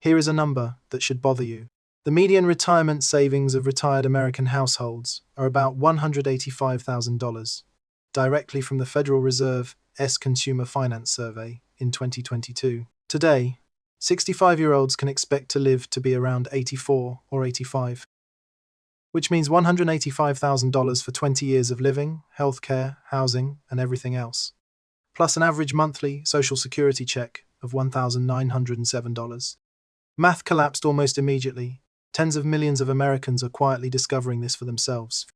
Here is a number that should bother you. The median retirement savings of retired American households are about $185,000, directly from the Federal Reserve's Consumer Finance Survey in 2022. Today, 65-year-olds can expect to live to be around 84 or 85, which means $185,000 for 20 years of living, healthcare, housing, and everything else, plus an average monthly Social Security check of $1,907. Math collapsed almost immediately. Tens of millions of Americans are quietly discovering this for themselves.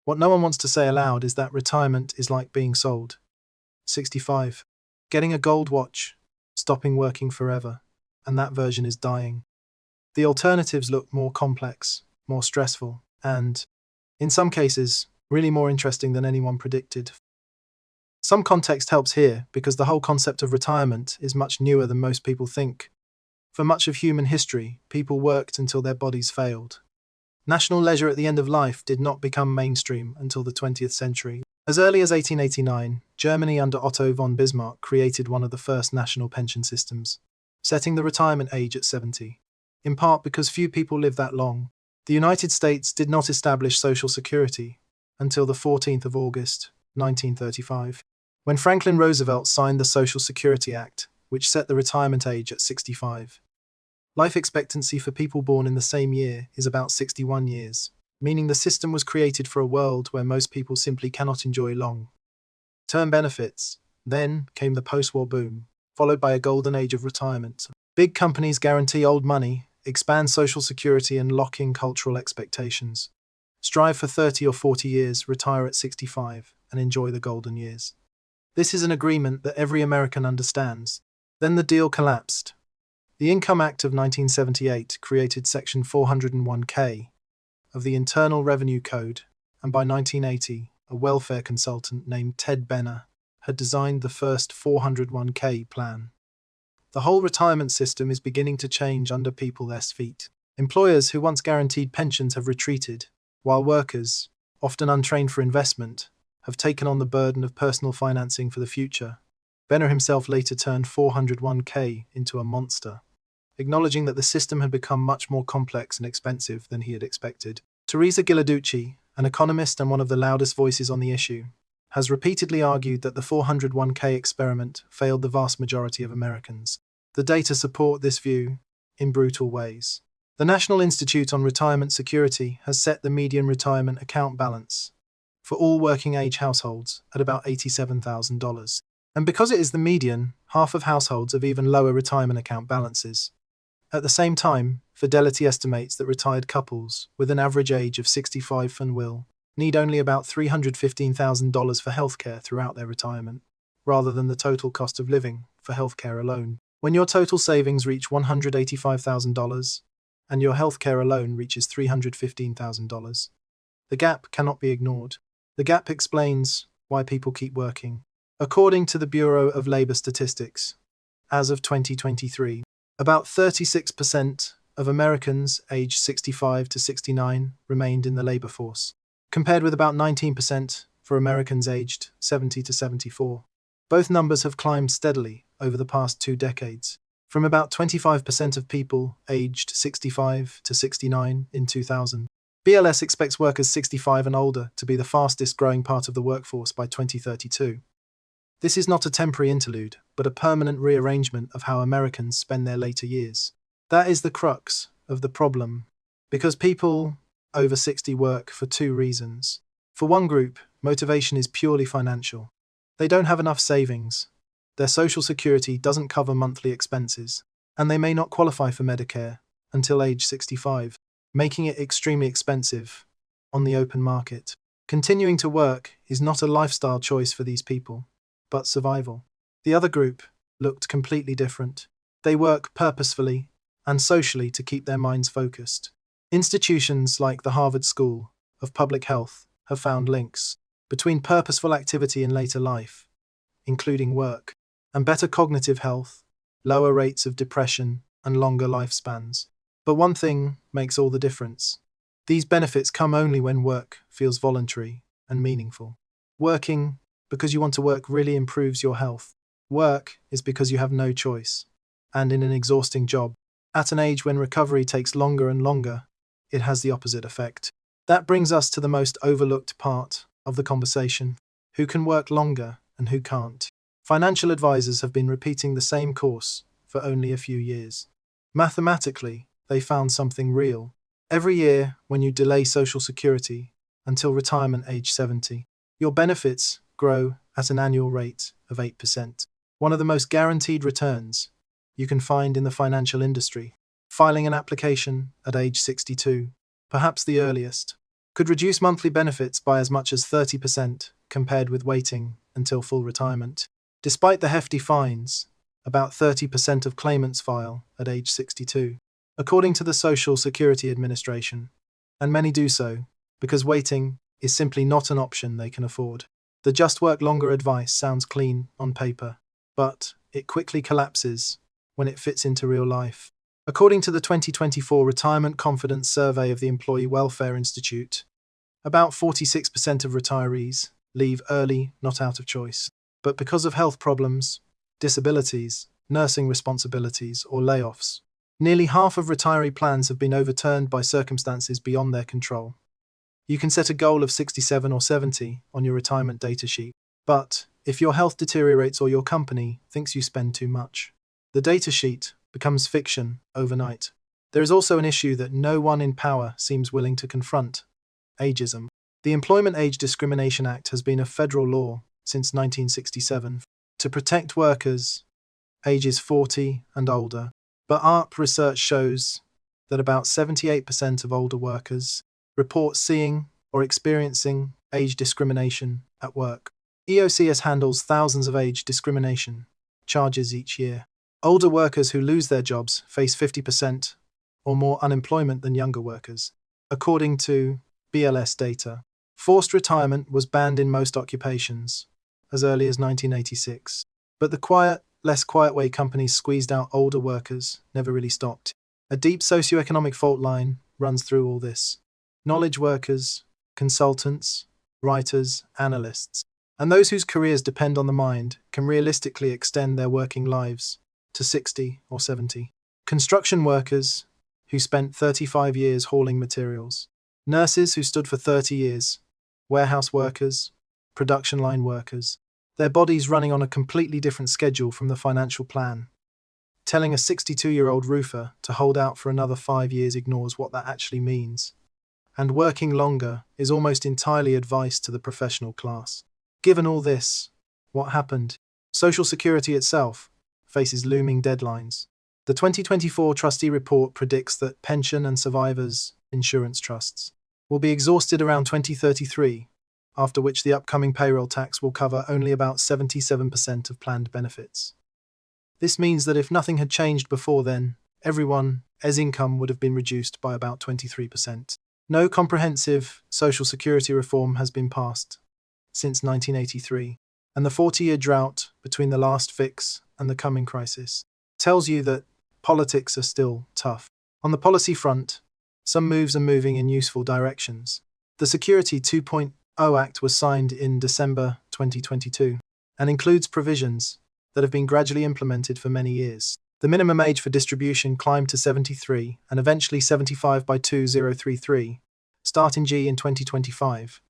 What no one wants to say aloud is that retirement is like being sold. 65. Getting a gold watch, stopping working forever, and that version is dying. The alternatives look more complex, more stressful, and, in some cases, really more interesting than anyone predicted. Some context helps here because the whole concept of retirement is much newer than most people think. For much of human history, people worked until their bodies failed. National leisure at the end of life did not become mainstream until the 20th century. As early as 1889, Germany under Otto von Bismarck created one of the first national pension systems, setting the retirement age at 70, in part because few people live that long. The United States did not establish Social Security until the 14th of August, 1935, when Franklin Roosevelt signed the Social Security Act, which set the retirement age at 65. Life expectancy for people born in the same year is about 61 years, meaning the system was created for a world where most people simply cannot enjoy long-term benefits. Then came the post-war boom, followed by a golden age of retirement. Big companies guarantee old money, expand Social Security, and lock in cultural expectations. Strive for 30 or 40 years, retire at 65, and enjoy the golden years. This is an agreement that every American understands. Then the deal collapsed. The Income Act of 1978 created Section 401k of the Internal Revenue Code, and by 1980, a welfare consultant named Ted Benner had designed the first 401k plan. The whole retirement system is beginning to change under people's feet. Employers who once guaranteed pensions have retreated, while workers, often untrained for investment, have taken on the burden of personal financing for the future. Benner himself later turned 401k into a monster, acknowledging that the system had become much more complex and expensive than he had expected. Teresa Giladucci, an economist and one of the loudest voices on the issue, has repeatedly argued that the 401k experiment failed the vast majority of Americans. The data support this view in brutal ways. The National Institute on Retirement Security has set the median retirement account balance for all working-age households at about $87,000. And because it is the median, half of households have even lower retirement account balances. At the same time, Fidelity estimates that retired couples, with an average age of 65 will need only about $315,000 for healthcare throughout their retirement, rather than the total cost of living for healthcare alone. When your total savings reach $185,000 and your healthcare alone reaches $315,000, the gap cannot be ignored. The gap explains why people keep working. According to the Bureau of Labor Statistics, as of 2023, about 36% of Americans aged 65 to 69 remained in the labor force, compared with about 19% for Americans aged 70 to 74. Both numbers have climbed steadily over the past 2 decades, from about 25% of people aged 65 to 69 in 2000. BLS expects workers 65 and older to be the fastest growing part of the workforce by 2032. This is not a temporary interlude, but a permanent rearrangement of how Americans spend their later years. That is the crux of the problem, because people over 60 work for 2 reasons. For one group, motivation is purely financial. They don't have enough savings, their Social Security doesn't cover monthly expenses, and they may not qualify for Medicare until age 65, making it extremely expensive on the open market. Continuing to work is not a lifestyle choice for these people, but survival. The other group looked completely different. They work purposefully and socially to keep their minds focused. Institutions like the Harvard School of Public Health have found links between purposeful activity in later life, including work, and better cognitive health, lower rates of depression, and longer lifespans. But one thing makes all the difference. These benefits come only when work feels voluntary and meaningful. Working because you want to work really improves your health. Work is because you have no choice. And in an exhausting job, At an age when recovery takes longer and longer, it has the opposite effect. That brings us to the most overlooked part of the conversation: who can work longer and who can't. Financial advisors have been repeating the same course for only a few years. Mathematically, they found something real. Every year, when you delay Social Security until retirement age 70, your benefits grow at an annual rate of 8%. One of the most guaranteed returns you can find in the financial industry. Filing an application at age 62, perhaps the earliest, could reduce monthly benefits by as much as 30% compared with waiting until full retirement. Despite the hefty fines, about 30% of claimants file at age 62, according to the Social Security Administration, and many do so because waiting is simply not an option they can afford. The just work longer advice sounds clean on paper, but it quickly collapses when it fits into real life. According to the 2024 Retirement Confidence Survey of the Employee Welfare Institute, about 46% of retirees leave early not out of choice, but because of health problems, disabilities, nursing responsibilities, or layoffs. Nearly half of retiree plans have been overturned by circumstances beyond their control. You can set a goal of 67 or 70 on your retirement data sheet, but if your health deteriorates or your company thinks you spend too much, the data sheet becomes fiction overnight. There is also an issue that no one in power seems willing to confront: ageism. The Employment Age Discrimination Act has been a federal law since 1967 to protect workers ages 40 and older, but AARP research shows that about 78% of older workers report seeing or experiencing age discrimination at work. EOCS handles thousands of age discrimination charges each year. Older workers who lose their jobs face 50% or more unemployment than younger workers, according to BLS data. Forced retirement was banned in most occupations as early as 1986, but the less quiet way companies squeezed out older workers never really stopped. A deep socioeconomic fault line runs through all this. Knowledge workers, consultants, writers, analysts, and those whose careers depend on the mind can realistically extend their working lives to 60 or 70. Construction workers who spent 35 years hauling materials, nurses who stood for 30 years, warehouse workers, production line workers, their bodies running on a completely different schedule from the financial plan. Telling a 62-year-old roofer to hold out for another 5 years ignores what that actually means. And working longer is almost entirely advice to the professional class. Given all this, what happened? Social Security itself faces looming deadlines. The 2024 Trustee Report predicts that pension and survivors' insurance trusts will be exhausted around 2033, after which the upcoming payroll tax will cover only about 77% of planned benefits. This means that if nothing had changed before then, everyone's income would have been reduced by about 23%. No comprehensive Social Security reform has been passed since 1983, and the 40-year drought between the last fix and the coming crisis tells you that politics are still tough. On the policy front, some moves are moving in useful directions. The Security 2.0 Act was signed in December 2022 and includes provisions that have been gradually implemented for many years. The minimum age for distribution climbed to 73 and eventually 75 by 2033, starting in 2025.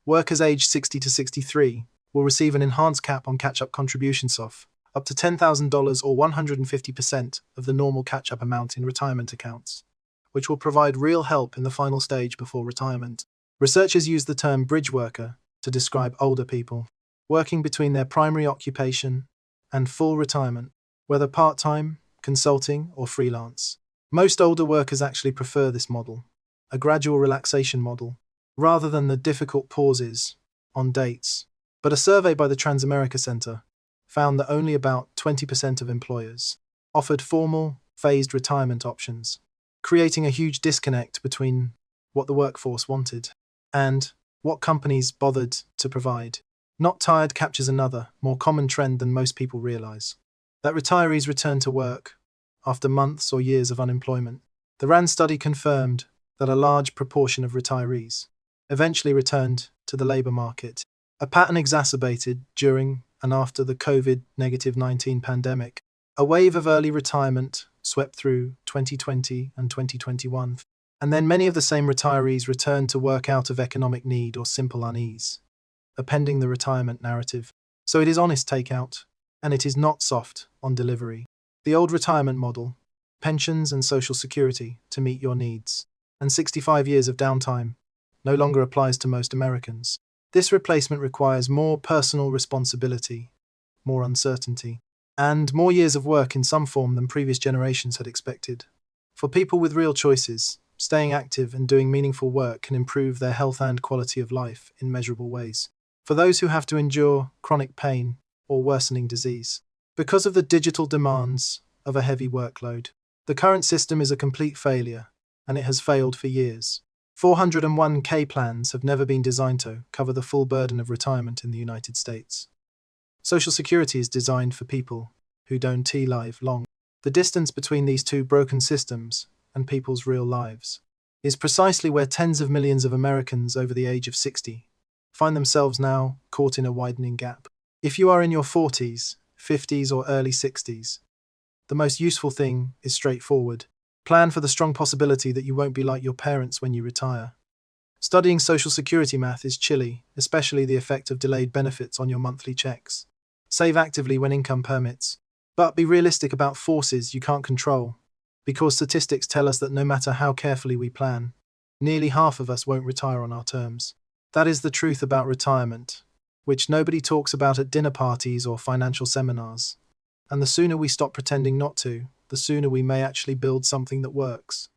Workers aged 60 to 63 will receive an enhanced cap on catch-up contributions of up to $10,000 or 150% of the normal catch-up amount in retirement accounts, which will provide real help in the final stage before retirement. Researchers use the term bridge worker to describe older people working between their primary occupation and full retirement, whether part-time, consulting, or freelance. Most older workers actually prefer this model, a gradual relaxation model, rather than the difficult pauses on dates. But a survey by the Transamerica Center found that only about 20% of employers offered formal, phased retirement options, creating a huge disconnect between what the workforce wanted and what companies bothered to provide. Not tired captures another, more common trend than most people realize: that retirees return to work after months or years of unemployment. The RAND study confirmed that a large proportion of retirees eventually returned to the labor market, a pattern exacerbated during and after the COVID-19 pandemic. A wave of early retirement swept through 2020 and 2021. And then many of the same retirees returned to work out of economic need or simple unease, appending the retirement narrative. So it is honest takeout, and it is not soft on delivery. The old retirement model, pensions and social security to meet your needs, and 65 years of downtime, no longer applies to most Americans. This replacement requires more personal responsibility, more uncertainty, and more years of work in some form than previous generations had expected. For people with real choices, staying active and doing meaningful work can improve their health and quality of life in measurable ways. For those who have to endure chronic pain or worsening disease, because of the digital demands of a heavy workload, the current system is a complete failure, and it has failed for years. 401k plans have never been designed to cover the full burden of retirement in the United States. Social Security is designed for people who don't live long. The distance between these two broken systems and people's real lives is precisely where tens of millions of Americans over the age of 60 find themselves now caught in a widening gap. If you are in your 40s, 50s, or early 60s, the most useful thing is straightforward. Plan for the strong possibility that you won't be like your parents when you retire. Studying Social Security math is chilly, especially the effect of delayed benefits on your monthly checks. Save actively when income permits, but be realistic about forces you can't control, because statistics tell us that no matter how carefully we plan, nearly half of us won't retire on our terms. That is the truth about retirement, which nobody talks about at dinner parties or financial seminars. And the sooner we stop pretending not to, the sooner we may actually build something that works.